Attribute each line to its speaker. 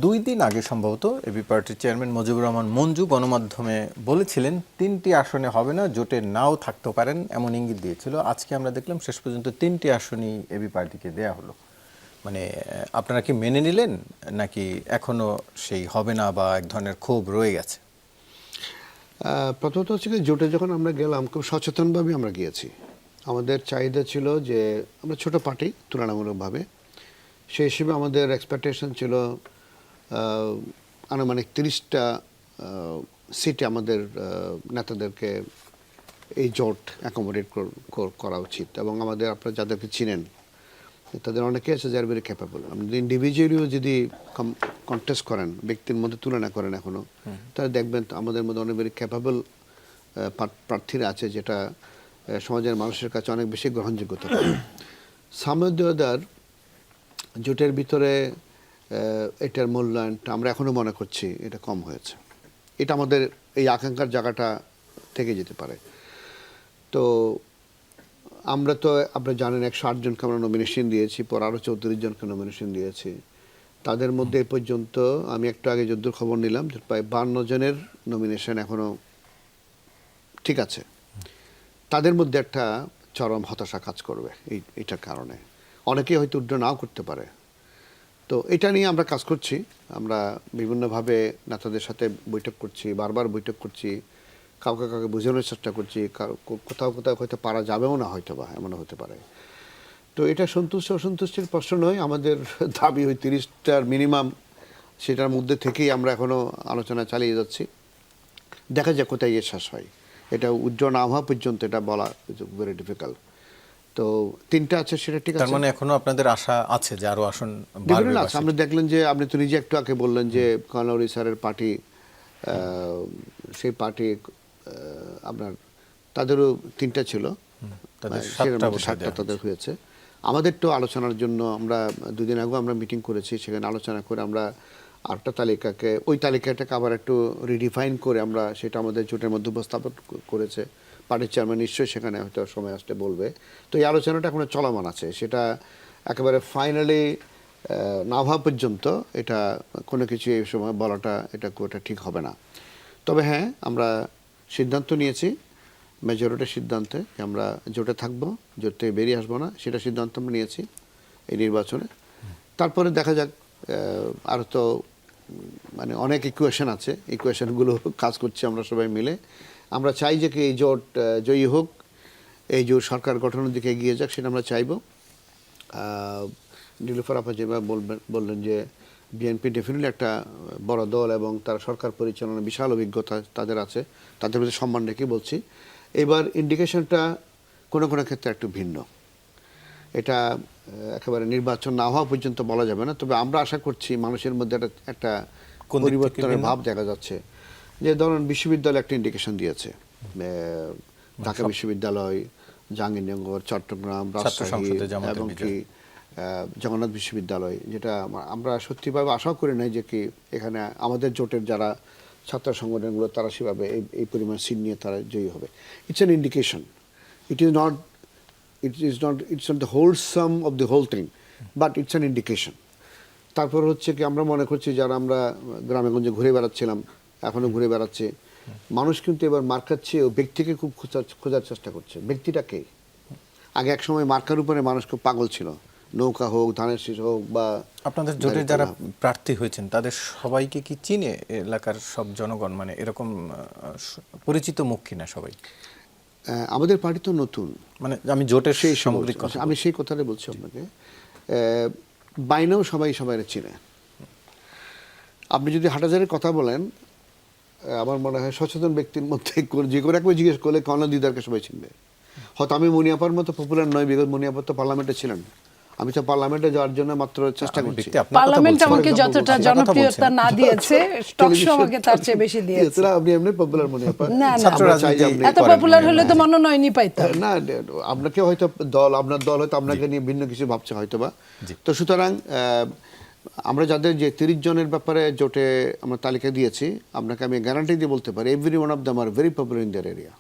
Speaker 1: 2 দিন আগে সম্ভবত এবি পার্টির চেয়ারম্যান মুজিবুর রহমান মঞ্জু গণমাধ্যমে বলেছিলেন 3টি আসনে হবে না, জোটে নাও থাকতে পারেন, এমন ইঙ্গিত দিয়েছিল। আজকে আমরা দেখলাম শেষ পর্যন্ত 3টি আসনই এবি পার্টিকে দেয়া হলো। মানে আপনারা কি মেনে নিলেন, নাকি এখনো সেই হবে না বা এক ধরনের ক্ষোভ রয়ে গেছে?
Speaker 2: প্রথমত হচ্ছে কি, জোটে যখন আমরা গেলাম খুব সচেতনভাবে আমরা গিয়েছি। আমাদের চাহিদা ছিল যে আমরা ছোট পার্টি তুলনামূলকভাবে, সেই হিসেবে আমাদের এক্সপেকটেশন ছিল আনুমানিক 30টা সিটে আমাদের নেতাদেরকে এই জোট অ্যাকোমোডেট করা উচিত। এবং আমাদের আপনারা যাদেরকে চিনেন তাদের অনেকে আছে যারা ভেরি ক্যাপেবল। আপনি ইন্ডিভিজুয়ালিও যদি কন্টেস্ট করেন, ব্যক্তির মধ্যে তুলনা করেন এখনও, তাহলে দেখবেন আমাদের মধ্যে অনেক ভেরি ক্যাপেবল প্রার্থীরা আছে, যেটা সমাজের মানুষের কাছে অনেক বেশি গ্রহণযোগ্যতা পায়। সামুদ্রদার জোটের ভিতরে এটার মূল্যায়নটা আমরা এখনও মনে করছি এটা কম হয়েছে। এটা আমাদের এই আকাঙ্ক্ষার জায়গাটা থেকে যেতে পারে। তো আমরা তো আপনারা জানেন 108 জনকে আমরা নমিনেশন দিয়েছি, পর আরও 34 জনকে নমিনেশন দিয়েছি। তাদের মধ্যে এ পর্যন্ত আমি একটু আগে যদ্দূর খবর নিলাম যে প্রায় 52 জনের নমিনেশন এখনও ঠিক আছে। তাদের মধ্যে একটা চরম হতাশা কাজ করবে এইটার কারণে। অনেকেই হয়তো উড্র নাও করতে পারে। তো এটা নিয়ে আমরা কাজ করছি। আমরা বিভিন্নভাবে নেতাদের সাথে বৈঠক করছি, বারবার বৈঠক করছি, কাউকে কাউকে বোঝানোর চেষ্টা করছি, কোথাও কোথাও হয়তো পারা যাবেও না, হয়তো বা এমনও হতে পারে। তো এটা সন্তুষ্ট অসন্তুষ্টির প্রশ্ন নয়, আমাদের দাবি ওই 30টার মিনিমাম, সেটার মধ্যে থেকেই আমরা এখনও আলোচনা চালিয়ে যাচ্ছি। দেখা যাক কোথায় গিয়ে শেষ হয়। এটা উজ্জ্বল না হওয়া পর্যন্ত এটা বলা ভেরি ডিফিকাল্ট। তো 3টা আছে, সেটা ঠিক আছে।
Speaker 1: তার মানে এখনো আপনাদের আশা আছে যে আরো আসন বাড়বে?
Speaker 2: আপনি দেখলেন যে আপনি তো নিজে একটু আগে বললেন যে কর্নেল স্যারের পার্টি, সেই পার্টি আপনার তাদেরও 3টা ছিল, 7টা তাদের হয়েছে। আমাদের তো আলোচনার জন্য আমরা 2 দিন আগে আমরা মিটিং করেছি, সেখানে আলোচনা করে আমরা আরেকটা তালিকাকে, ওই তালিকাটাকে আবার একটু রিডিফাইন করে আমরা সেটা আমাদের জোটের মধ্যে উপস্থাপন করেছে। পার্টির চেয়ারম্যান নিশ্চয়ই সেখানে হয়তো সময় আসলে বলবে। তো এই আলোচনাটা এখনো চলমান আছে, সেটা একেবারে ফাইনালি না হওয়া পর্যন্ত এটা কোনো কিছু এই সময় বলাটা এটা ঠিক হবে না। তবে হ্যাঁ, আমরা সিদ্ধান্ত নিয়েছি, মেজরিটির সিদ্ধান্তে আমরা জোটে থাকবো, জোট থেকে বেরিয়ে আসবো না, সেটা সিদ্ধান্ত আমরা নিয়েছি এই নির্বাচনে। তারপরে দেখা যাক, আর তো মানে অনেক ইকুয়েশন আছে, ইকুয়েশনগুলো কাজ করছি আমরা সবাই মিলে। আমরা চাই যে কি এই জোট জয়ী হোক, এই জোট সরকার গঠনের দিকে এগিয়ে যাক, সেটা আমরা চাইব। নীলুফার আপা যেভাবে বললেন যে বিএনপি ডেফিনেটলি একটা বড় দল এবং তারা সরকার পরিচালনার বিশাল অভিজ্ঞতা তাদের আছে, তাদের প্রতি সম্মান রেখে বলছি। এবার ইন্ডিকেশনটা কোনো কোনো ক্ষেত্রে একটু ভিন্ন। এটা একেবারে নির্বাচন না হওয়া পর্যন্ত বলা যাবে না, তবে আমরা আশা করছি মানুষের মধ্যে একটা পরিবর্তনের ভাব দেখা যাচ্ছে। যে ধরুন বিশ্ববিদ্যালয় একটা ইন্ডিকেশন দিয়েছে, ঢাকা বিশ্ববিদ্যালয়, জাহাঙ্গীরনগর, চট্টগ্রাম, রাজশাহী এবং কি জগন্নাথ বিশ্ববিদ্যালয়, যেটা আমরা সত্যিভাবে আশাও করি নাই যে কি এখানে আমাদের জোটের যারা ছাত্র সংগঠনগুলো তারা সেভাবে এই পরিমাণ সিট নিয়ে তারা জয়ী হবে। It's an indication, it's not the whole sum of the whole thing, but it's an indication. তারপর হচ্ছে কি আমরা মনে করছি যারা আমরা গ্রামে গঞ্জে ঘুরে বেড়াচ্ছিলাম, এখনো ঘুরে বেড়াচ্ছে, মানুষ কিন্তু এবার মার্কার চেয়ে ব্যক্তিকে খুব খোঁজার চেষ্টা করছে। ব্যক্তিটাকে আগে এক সময় মার্কার উপরে মানুষ খুব পাগল ছিল, নৌকা হোক, ধানের শীষ হোক বা।
Speaker 1: আপনাদের জোটের যারা প্রার্থী হয়েছেন তাদের সবাইকে কি চিনে এলাকার সব জনগণ, মানে এরকম পরিচিত মুখ কিনা সবাই?
Speaker 2: আমাদের পার্টি তো নতুন,
Speaker 1: মানে আমি জোটের সেই সামগ্রিক কথা,
Speaker 2: আমি সেই কথাটাই বলছি আপনাকে। বাইনাও সবাই সবাইকে চিনে। আপনি যদি হাটাজারের কথা বলেন, আমার মনে হয় সচেতন ব্যক্তির মধ্যে যে কোনো একবার জিজ্ঞেস করলে কর্নেল দিদারকে সবাই চিনবে। হয়তো আমি মনিয়াপার মতো পপুলার নয়, বিকজ মনিয়াপার তো পার্লামেন্টে ছিলেন, আমি তো পার্লামেন্টে যাওয়ার জন্য মাত্র চেষ্টা করছি।
Speaker 3: পার্লামেন্ট আমাকে যতটা জনপ্রিয়তা না দিয়েছে, টক শো আমাকে তার চেয়ে বেশি দিয়েছে।
Speaker 2: আপনি এমনি পপুলার মনিয়াপা,
Speaker 3: না এত পপুলার হলে তো মনোনয়নই পাইতাম
Speaker 2: না। আপনাকে হয়তো আপনার দল হয়তো আপনাকে নিয়ে ভিন্ন কিছু ভাবছে হয়তো বা। তো সুতরাং আমরা যাদের যে 30 জনের ব্যাপারে জোটে আমরা তালিকা দিয়েছি, আপনাকে আমি গ্যারান্টি দিয়ে বলতে পারি every one of them are very popular in their area.